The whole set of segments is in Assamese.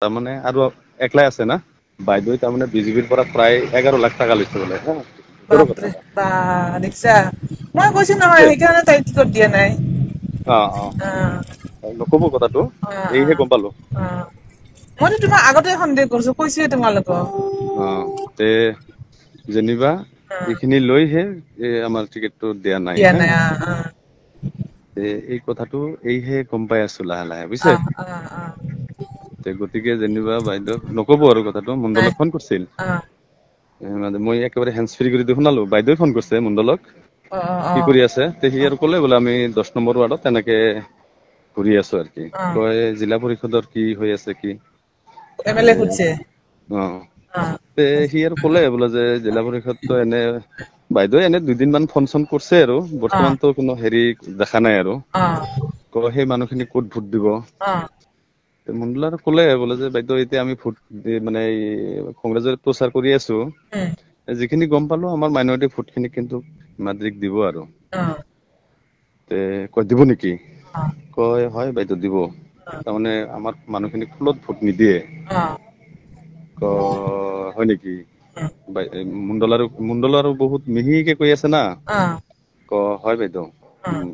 তাৰমানে আৰু একলাই আছে না বাইদেউ তাৰমানে বিজেপিৰ পৰা প্ৰায় 11 লাখ টাকা লৈছে বোলে হা ভিতৰৰ কথা বাপৰে বা দেখিছা মই কৈছো নহয় সেইকাৰণে তাই টিকট দিয়া নাই নকব কথাটো এইহে গম পালো মইতো তোমাক আগতে সন্দেহ কৰিছো কৈছোয়ে তোমালোকক তে যেনিবা এইখিনি লৈহে আমাৰ টিকেটটো দিয়া নাই হা এই কথাটো এইহে গম পাই আছো লাহে লাহে বুজিছে গতিকে যেনিবা বাইদেউ নকব আৰু কথাটো নাই মণ্ডলক ফোন কৰিছিল মই একেবাৰে হেণ্ডছ ফ্ৰী কৰি দি শুনালো বাইদেউ ফোন কৰিছে মণ্ডলক কি কৰি আছে তে সি আৰু ক'লে বোলে আমি 10 নম্বৰ ৱাৰ্ডত তেনেকে ঘূৰি আছো আৰু কি কয় জিলা পৰিষদৰ কি হৈ আছে কি এমএলএ খুদছে তে সি আৰু ক'লে বোলে যে জিলা পৰিষদটো এনে বাইদেউ এনে 2 দিন মান ফোন চন কৰিছে আৰু বৰ্তমানতো কোনো হেৰি দেখা নাই আৰু সেই মানুহখিনি ক'ত ভোট দিব মণ্ডল আৰু ক'লে বোলে যে বাইদেউ এতিয়া আমি ভোট মানে কংগ্ৰেছৰ প্ৰচাৰ কৰি আছো যিখিনি গম পালো আমাৰ মাইনৰিটি ভোট খিনি কিন্তু হিমাদ্ৰীক দিব আৰু তে কয় দিব নেকি কয় হয় বাইদেউ দিব তাৰমানে আমাৰ মানুহখিনি ফুলত ভোট নিদিয়ে হয় নেকি মণ্ডল আৰু বহুত মিহিকে কৈ আছে না হয় বাইদেউ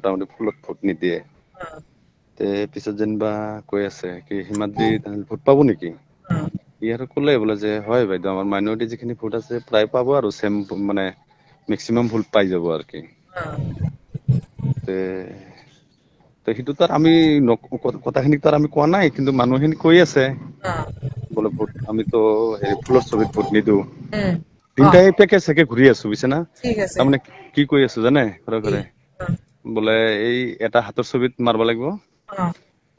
তাৰমানে ফুলত ভোট নিদিয়ে তে পিছত যেনিবা কৈ আছে কি হিমাদ্ৰী ভোট পাব নেকি ই আৰু ক'লে বোলে যে হয় বাইদেউ আমাৰ মাইনৰিটি যিখিনি ভোট আছে প্ৰায় পাব আৰু চেম মানে মেক্সিমাম ভোট পাই যাব আৰু কি তে সেইটো তাৰ আমি কথাখিনি তাৰ আমি কোৱা নাই কিন্তু মানুহখিনি কৈ আছে বোলে ভোট আমিতো হেৰি ফুলৰ ছবিত ভোট নিদিওঁ তিনটাই পেকে চেকে ঘূৰি আছো বুজিছে না ঠিক আছে তাৰমানে কি কৈ আছো জানে ঘৰে ঘৰে বোলে এই এটা হাতৰ ছবিত মাৰব লাগিব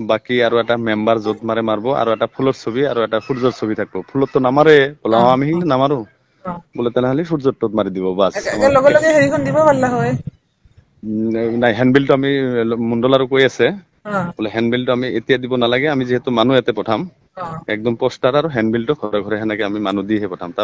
বাকী আৰু এটা মেম্বাৰ য'ত মাৰে মাৰব আৰু এটা ফুলৰ ছবি আৰু এটা সূৰ্যৰ ছবি থাকিব ফুলতটো নামাৰে বোলে আমি কিন্তু নামাৰো বোলে তেনেহলে সূৰ্যটোত মাৰি দিব বাছ আমাৰ লগে লগে হেৰিখন দিব পাৰিলা হয় নাই হেণ্ডবিলটো আমি মণ্ডল আৰু কৈ আছে বোলে হেণ্ডবিলটো আমি এতিয়া দিব নালাগে আমি যিহেতু মানুহ ইয়াতে পঠাম একদম পোষ্টাৰ আৰু হেণ্ডবিলটো ঘৰে ঘৰে সেনেকে আমি মানুহ দিহে পঠাম